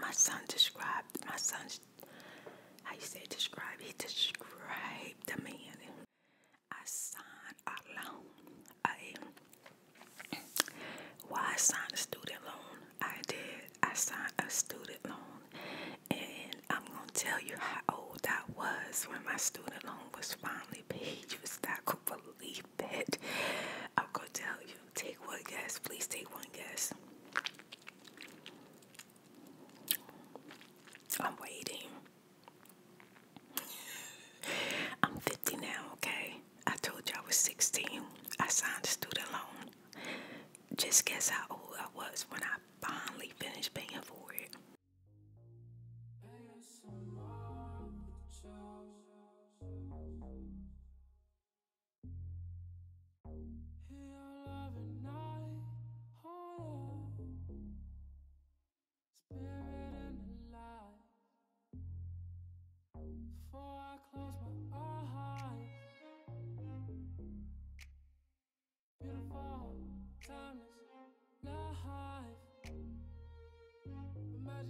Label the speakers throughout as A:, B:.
A: my son's, how you say describe? He described the man. I signed a loan. I signed a student loan. I did. I signed a student loan. And I'm going to tell you how old I was when my student loan was finally paid. You was not going to believe that. I'm going to tell you. Take one guess. Please take one guess. I'm waiting. I'm 50 now, okay? I told you I was 16. I signed a student loan. Just guess how old I was when I finally finished paying for it.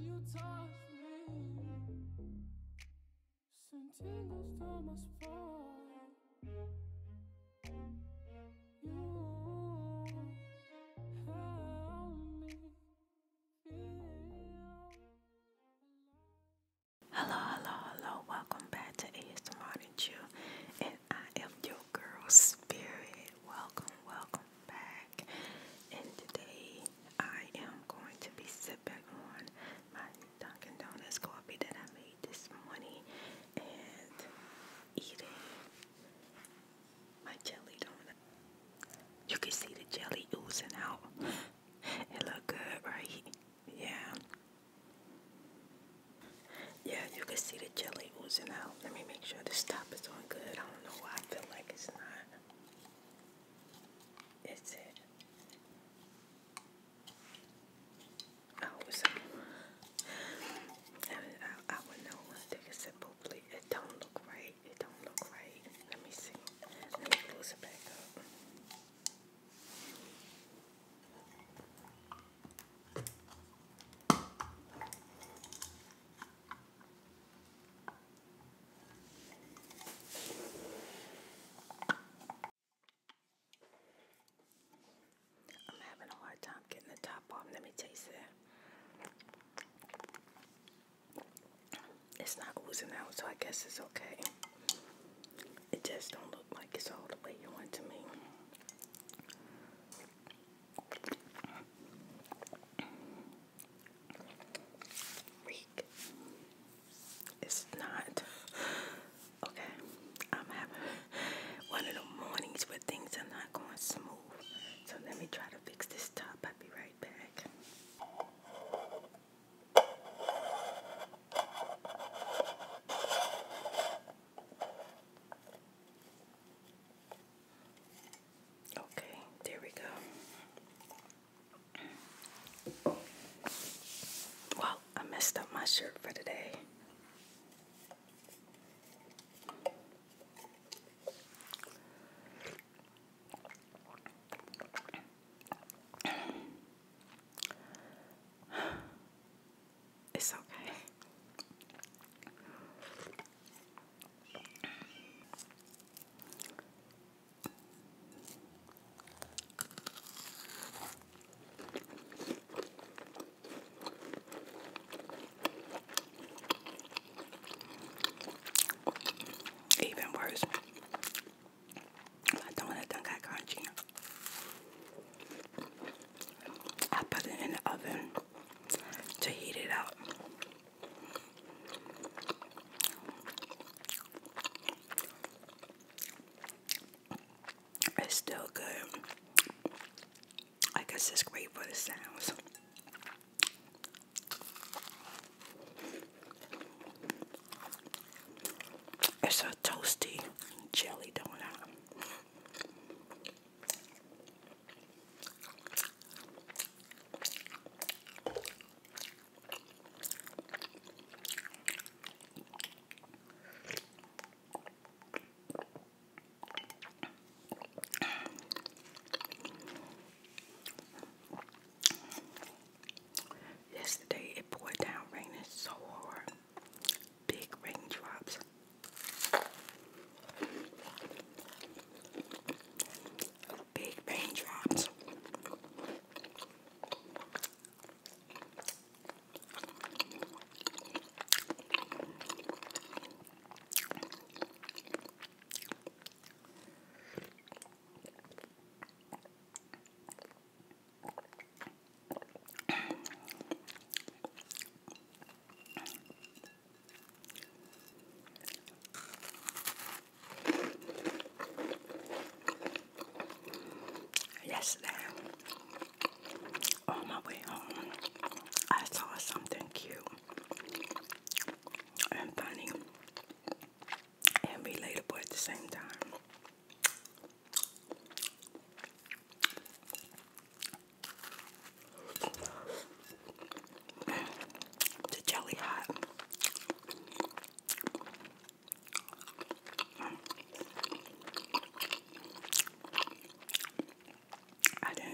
B: You touch me, send tingles to my spine. You help me feel.
A: Hello. Welcome back to ASMRTheChew, and I am your girl Spirit. Welcome back. And today I am going to be sipping on my Dunkin' Donuts coffee that I made this morning and eating my jelly donut. You can see the jelly oozing out. It look good, right? Yeah, you can see the jelly oozing out. Let me make sure this top is on good. I don't know why I feel like it's not. It's it. I would know. Take a sip, hopefully. It don't look right. Let me see. Let me close it back up. I'm having a hard time getting the top off. Let me taste it. It's not oozing out, so I guess it's okay. It just don't look like it's all the way you want to me. Reek. It's not. Okay. I'm having one of the mornings where things are not going smooth. So let me try to fix this top. I'll be right back. Okay, there we go. Well, I messed up my shirt for today. It's okay. Even worse, my donut done got crunchy. I put it in the oven to heat it out. It's still good. I guess it's great for the sounds. It's a toasty jelly donut.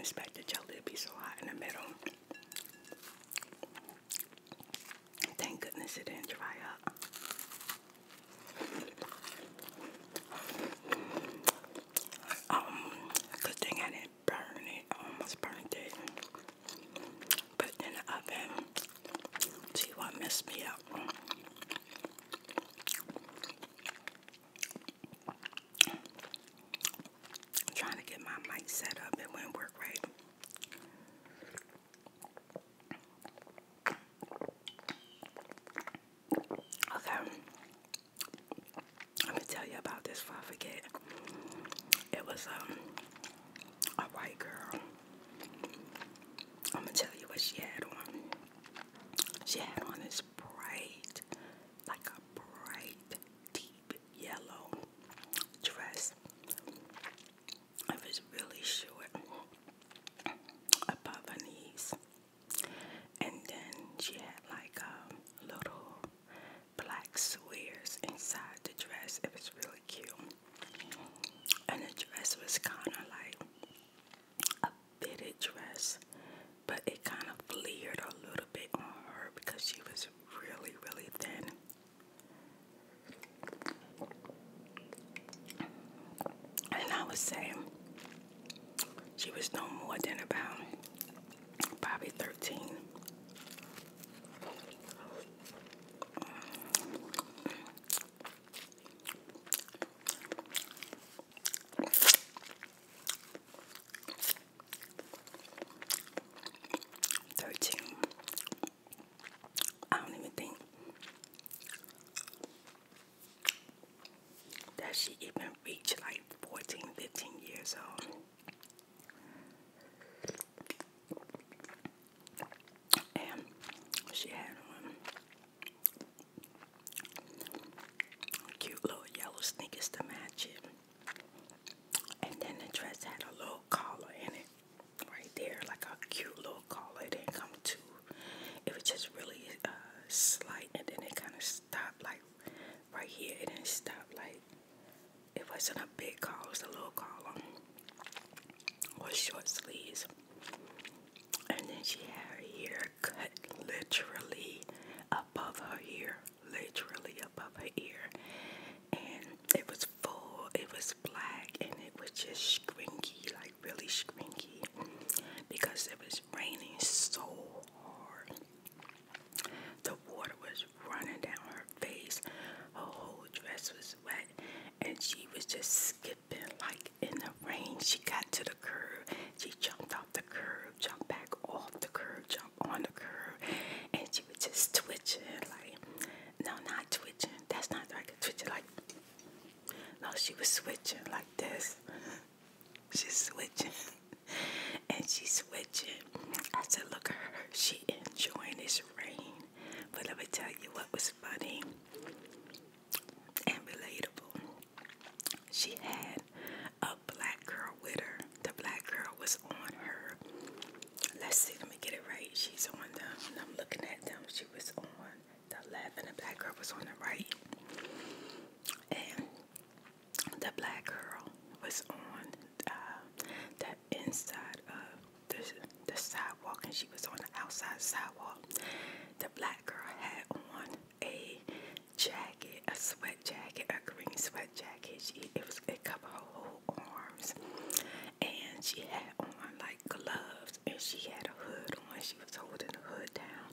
A: expect the jelly to be so hot in the middle. Thank goodness it didn't dry up. Good thing I didn't burn it. I almost burned it. Put it in the oven. See what messed me up. I'm trying to get my mic set up. It wouldn't work right. Okay. Let me tell you about this before I forget. It was a white girl. I'm gonna tell you what she had on. She had on this bright, like a bright, deep yellow dress. It was really short above her knees. And then she had like little black squares inside the dress. It was really cute. And the dress was kind of like a fitted dress, but it kind of flared a little bit on her because she was really, really thin. And I would say she was no more than about probably 13. I don't even think that she even reached like 14, 15 years old. And she had on cute little yellow sneakers to match it. And then the dress had a little collar in it right there, like a cute little collar. It didn't come too, it was just really slight, and then it kind of stopped like right here. It didn't stop like, it wasn't a big collar, it was a little collar with short sleeves. And then she had her hair cut literally above her ear, literally above her ear. And it was full, it was black, and it was just scrinky, like really scrinky, because it was raining so hard. The water was running down her face. Her whole dress was wet, and she was just skipping like in the rain. She got to the curb, she jumped off the curb, jumped back off the curb, jumped on the curb, and she was just twitching like, no, not twitching, that's not like a twitching, like, no, she was switching like this. She's switching. And she's switching. I said, look at her. She enjoying this rain. But let me tell you what was funny and relatable. She had a black girl with her. The black girl was on her. Let's see, let me get it right. She's on them. I'm looking at them. She was on the left, and the black girl was on the right. And the black girl was on the inside of the sidewalk, and she was on the outside sidewalk. The black girl had on a jacket, a sweat jacket, a green sweat jacket. It covered her whole arms, and she had on like gloves, and she had a hood on. She was holding the hood down,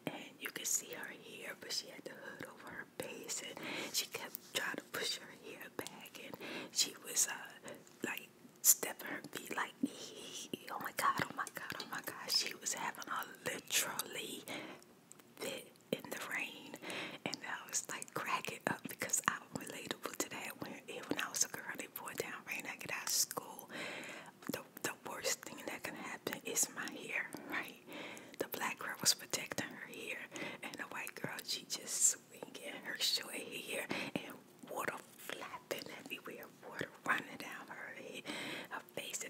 A: and you could see her hair, but she had the hood over her face, and she kept trying to push her hair back, and she was like stepping her feet like, oh my god, oh my god, oh my god. She was having a literally fit in the rain, and I was like cracking up because I'm relatable to that. When I was a girl, they poured down rain. I get out of school. The worst thing that can happen is my hair, right? The black girl was protecting her hair, and the white girl, she just swinging her short hair, and water flapping everywhere, water running down her head, her face,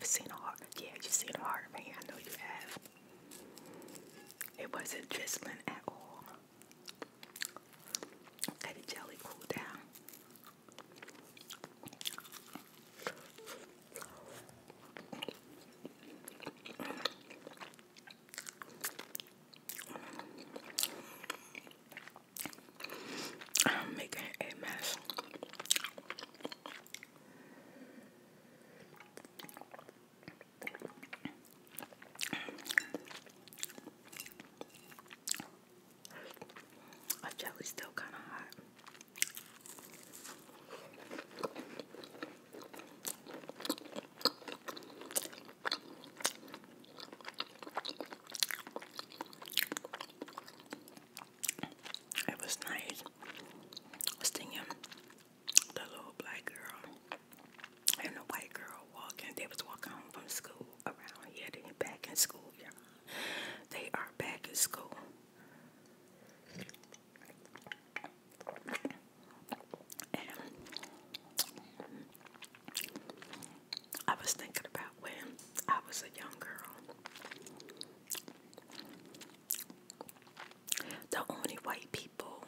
A: I've seen a heart. Yeah, you've seen a heart, man. I know you have. It wasn't drizzling at all. Let the jelly cool down. I'm making a mess. My jelly's still kind of hot. It was nice stinging the little black girl and the white girl walking. They was walking home from school around here. They back in school, y'all. They are back in school. And I was thinking about when I was a young girl. The only white people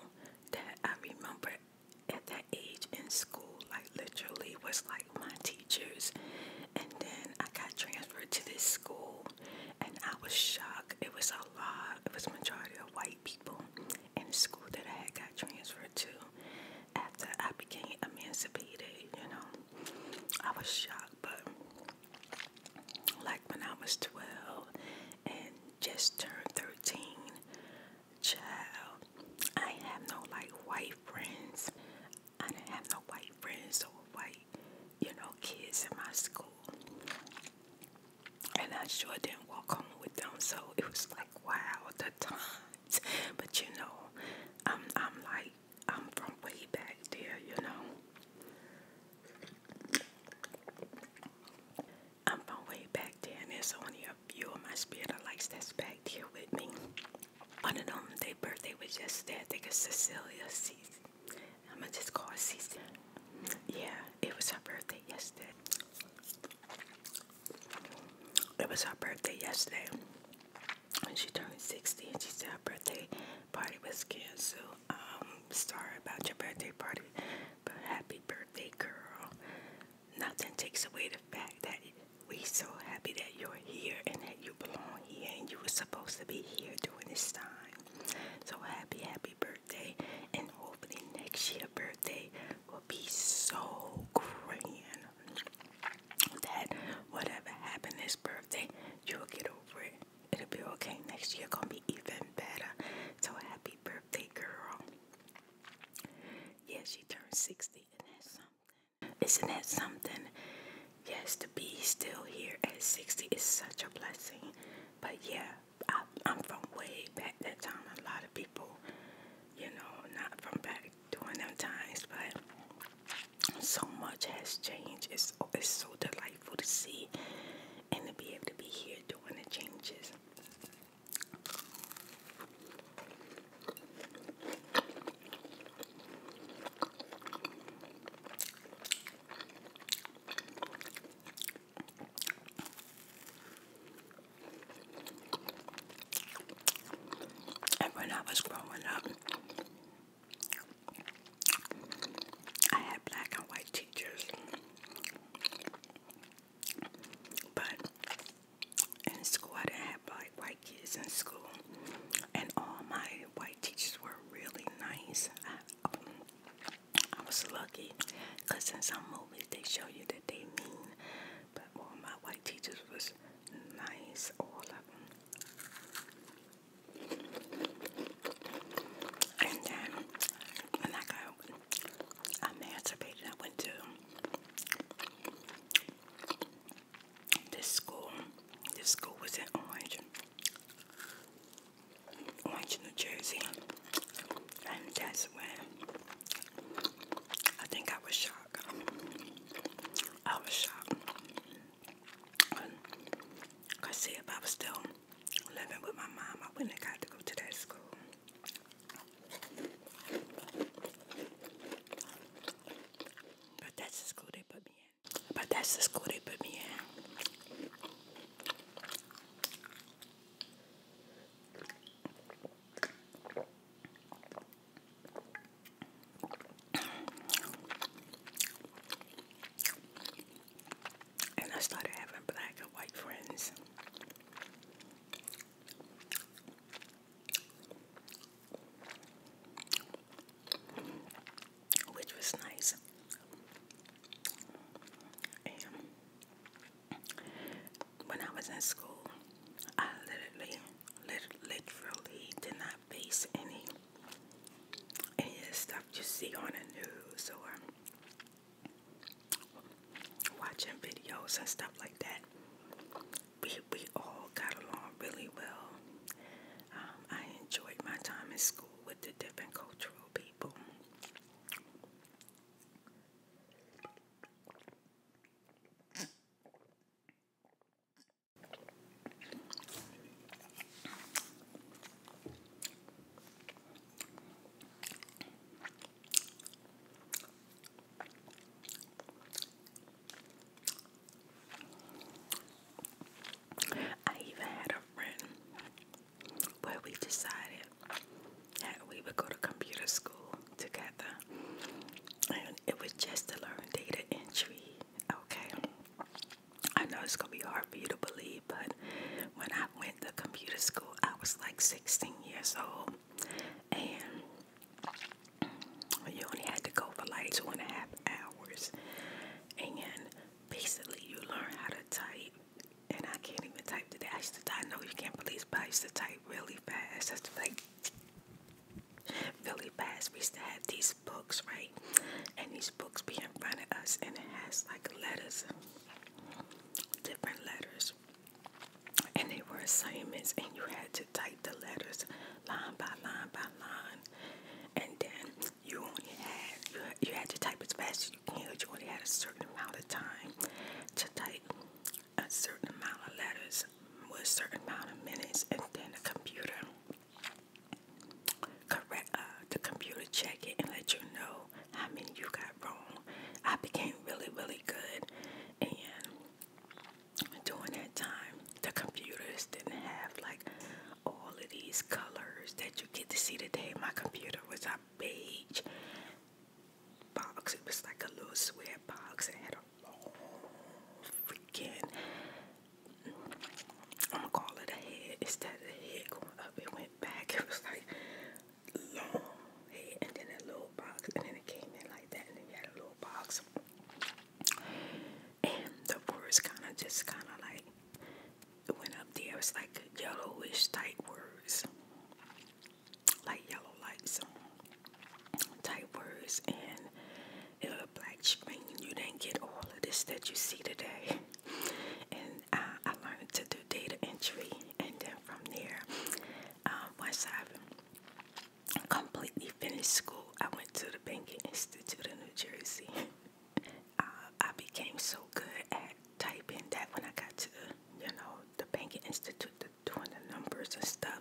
A: that I remember at that age in school, like literally, was like my teachers. And then I got transferred to this school, and I was shocked. It was a lot. It was a majority of white people in the school that I had got transferred to after I became emancipated. You know, I was shocked, but like when I was 12 and just turned 13. Child, I ain't have no like white friends. I didn't have no white friends or white, kids in my school. And I sure didn't walk home with them. So it was like, wow, the times. But I'm from way back there, I'm from way back there, and there's only a few of my spirit likes that's back there with me. One of them, their birthday was yesterday. I think it's Cecilia. I'm going to just call her Cece. Yeah, it was her birthday yesterday. It was her birthday yesterday. When she turned 60, and she said her birthday party was canceled. Sorry about your birthday party, but happy birthday, girl. Nothing takes away the fact that we're so happy that you're here and that you belong here and you were supposed to be here during this time. So happy birthday, and hopefully next year's birthday will be so grand that whatever happened this birthday, you'll get over it. It'll be okay. Next year gonna be even better. So happy birthday, girl. Yeah, she turned 60, and that's something. Isn't that something? Yes, to be still here at 60 is such a blessing. But yeah, I'm from way back that time. A lot of people, not from back during them times, but so much has changed. It's so delightful to see and to be able to be here doing the changes. And when I was growing up, I had black and white teachers. But in school, I didn't have white kids in school. And all my white teachers were really nice. I was lucky, because in some movies they show you that they mean. But all my white teachers was nice, all of them. And then when I got emancipated, I went to this school. This school was in Orange, New Jersey. And that's when I think I was shocked. I was shocked. Because see, if I was still living with my mom, I wouldn't have got to go to that school. But that's the school they put me in. started having black and white friends. Which was nice. And when I was in school, I literally did not face any of the stuff you see on the news or watching videos and stuff like that. We all got along really well. I enjoyed my time in school with the different cultural people. I even had a friend where we decided that we would go to computer school together, and it was just to learn data entry. Okay, I know it's gonna be hard for you to believe, but when I went to computer school, I was like 16 years old, and you only had to go for like 2.5 hours, and basically you learn how to type. And I can't even type today. I know you can't believe, but I used to type really fast. That's like really fast. We used to have these books, right? And these books be in front of us, and it has like letters, different letters, and they were assignments, and you had to type the letters line by line by line, and then you only had you had to type as fast as you can. You only had a certain amount of time to type a certain amount of letters with a certain amount of minutes, and then the computer check it and let you know how many you got wrong. I became really, really good, and during that time, the computers didn't have like all of these colors that you get to see today. My computer was a beige box. It was like a little square box. It had a long freaking, I'm gonna call it a head. Instead of the head going up, it went back. It was like long head, and then a little box, and then it came in like that, and then you had a little box. And the words kind of like it went up there. It was like yellowish type words, like yellow lights type words, and it was a black screen. You didn't get all of this that you see today. And I learned to do data entry, and then from there, once I completely finished school, I went to the Banking Institute in New Jersey. I became so good at typing that when I got to, the Banking Institute, doing the numbers and stuff,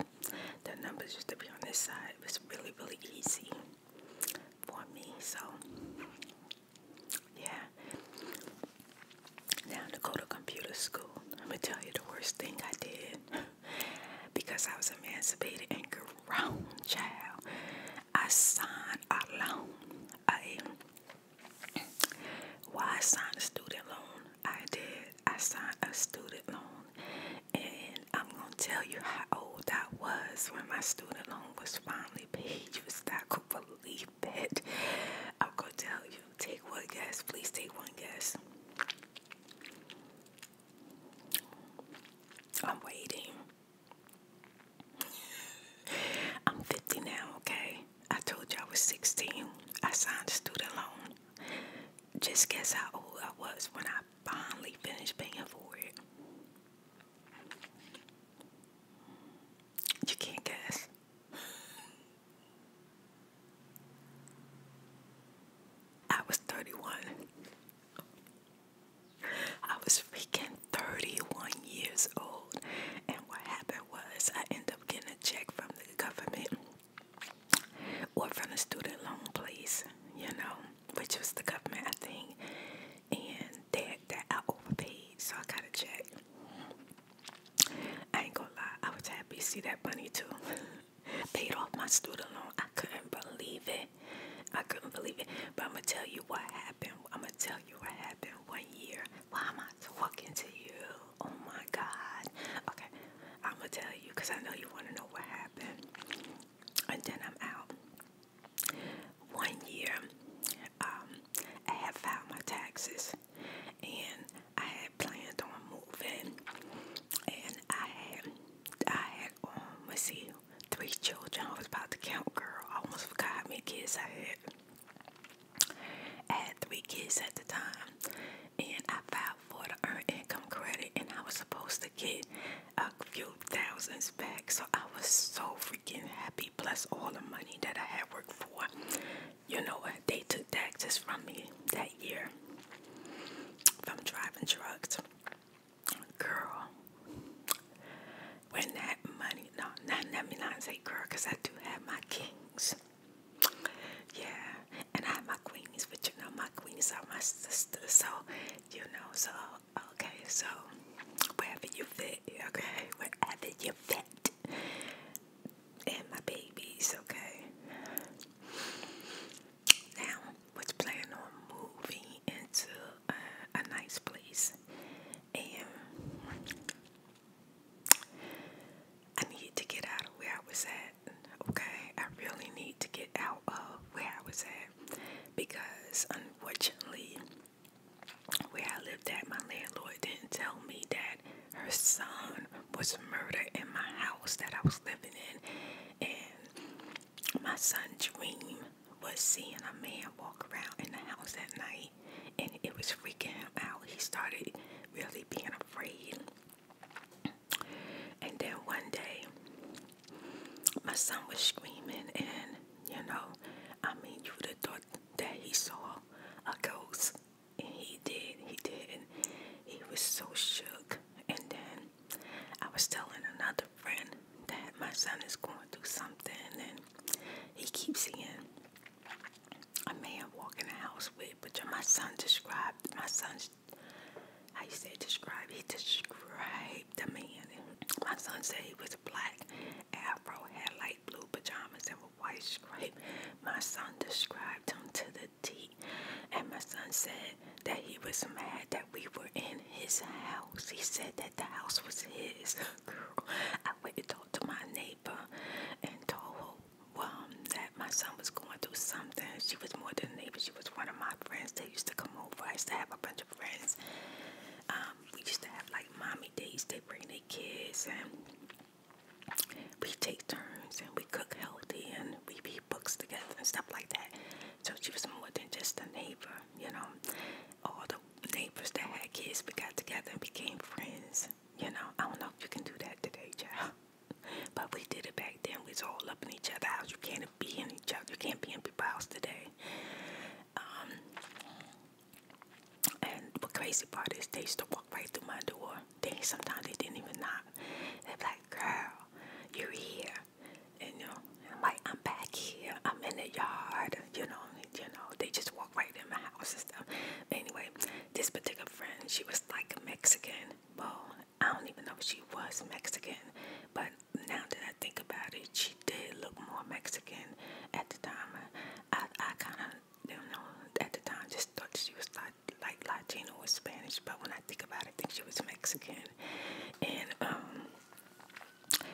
A: the numbers used to be on this side. It was really, really easy for me. So, yeah. Now to go to computer school, I'm going to tell you the worst thing I did. Because I was emancipated and grown, child. I signed a loan. I signed a student loan. I did. I signed a student loan. And I'm going to tell you how old I was when my student loan was finally paid. You was not going to believe it. I'm going to tell you. Take one guess. Please take one guess. I'm waiting. I'm 50 now, okay? I told you I was 16. I signed a student loan. Just guess how old I was when I finally finished paying for it. You can't guess. I was 31. I was freaking 31 years old. And what happened was I ended up getting a check from the government or from the student loan place, which was the government, I think. And that I overpaid, so I got a check. I ain't gonna lie, I was happy to see that money too. Paid off my student loan. I couldn't believe it. But I'm gonna tell you what happened. One year. Why am I talking So, wherever you fit, okay? Wherever you fit. And my babies, okay? Now, was planning on moving into a nice place. And I needed to get out of where I was at, okay? I really need to get out of where I was at. Because, unfortunately, where I lived at, my landlord didn't tell me that her son was murdered in my house that I was living in. And my son's dream was seeing a man walk around in the house at night, and it was freaking him out. He started really being afraid. And then one day, my son was screaming, and I mean, you would have thought that he saw a ghost. And he did. He was so shook. And then I was telling another friend that my son is going through something, and he keeps seeing a man walk in the house with, but my son described, how you say describe? He described the man. My son said he was black, afro, had light blue pajamas and a white stripe. My son described him to the T. And my son said that he was mad that we were in his house. He said that the house was his. Girl, I went to talk to my neighbor and told her that my son was going through something. She was more than a neighbor. She was one of my friends. They used to come over. I used to have a bunch of friends. We used to have like mommy days. They bring their kids and we take turns and we cook healthy and we read books together and stuff like that. So she was more than just a neighbor, All the neighbors that had kids, we got together and became friends, I don't know if you can do that today, child. But we did it back then. We was all up in each other's house. You can't be in each other. You can't be in people's house today. And the crazy part is they used to walk right through my door. Sometimes they didn't even knock. They'd be like, girl, you're here. And, I'm like, I'm back here. I'm in the yard. They just walk right in my house and stuff. Anyway, this particular friend, she was like a Mexican. Well, I don't even know if she was Mexican. But now that I think about it, she did look more Mexican at the time. I kind of, at the time just thought she was like Latino or Spanish. But when I think about it, I think she was Mexican. And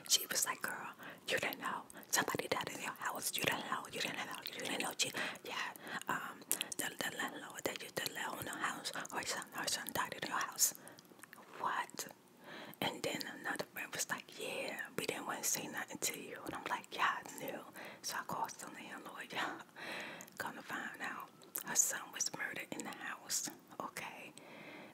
A: she was like, girl, you didn't know. Somebody died in your house. You didn't know. You didn't know. You didn't know. The landlord that you did live in the house, her son died in your house. What? And then another friend was like, yeah, we didn't want to say nothing to you. And I'm like, yeah, I knew. So I called the landlord, gonna find out her son was murdered in the house. Okay.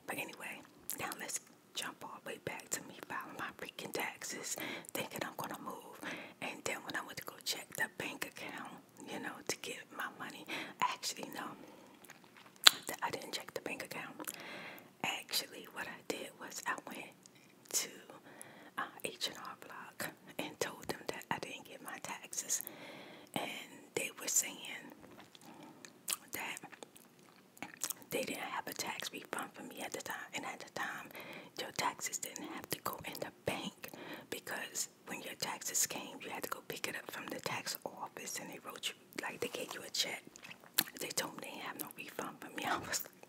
A: But anyway, now let's jump all the way back to me filing my freaking taxes, thinking I'm gonna move. And then when I went to go check the bank account, to get my money, actually, no, I didn't check the bank account. Actually, what I did was I went to H&R Block and told them that I didn't get my taxes. And they were saying that they didn't have a tax refund for me at the time. And at the time, your taxes didn't have to go in the bank because when your taxes came, you had to go pick it up from the tax office and they wrote you, like they gave you a check. They told me they didn't have no refund for me. I was like,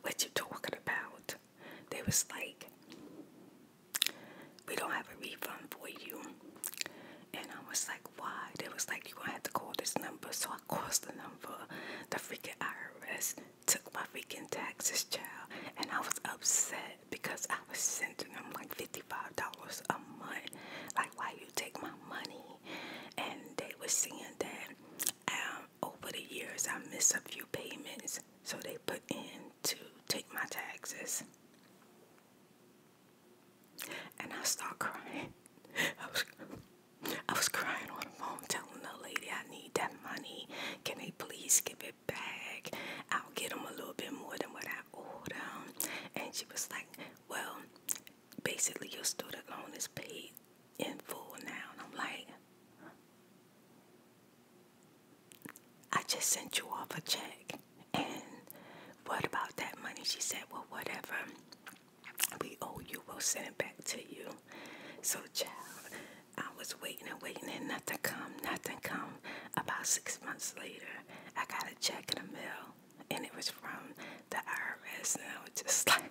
A: what you talking about? They was like, we don't have a refund for you. And I was like, why? They was like, you're going to have to call this number. So I called the number. The freaking IRS took my freaking taxes, child. And I was upset because I was sending them like $55 a month. Like, why you take my money? And they were saying that over the years I missed a few payments. So they put in to take my taxes. And I started crying. I was crying on the phone telling the lady I need that money. Can they please give it back? I'll get them a little bit more than what I owed them. And she was like, well, basically your student loan is paid in full now. And I'm like, I just sent you off a check. And what about that money? She said, well, whatever. we owe you, we'll send it back to you. So, child, I was waiting and waiting, and nothing come, nothing come. About 6 months later, I got a check in the mail, and it was from the IRS, and I was just like,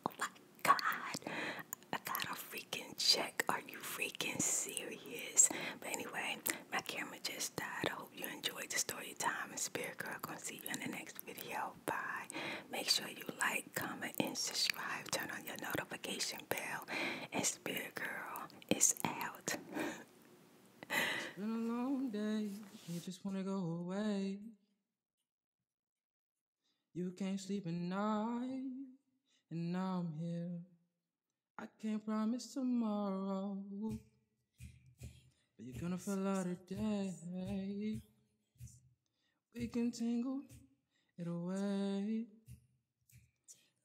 A: oh my God, I got a freaking check. Are you freaking serious? But anyway, my camera just died. I hope you enjoyed the story time. And Spirit Girl, gonna see you in the next video. Bye. Make sure you like, comment, and subscribe. Turn on your notification bell. And Spirit Girl is out.
B: It's been a long day. You just wanna go away. You can't sleep at night, and now I'm here. I can't promise tomorrow, but you're gonna feel out today. We can tingle it away.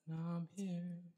B: Now I'm here.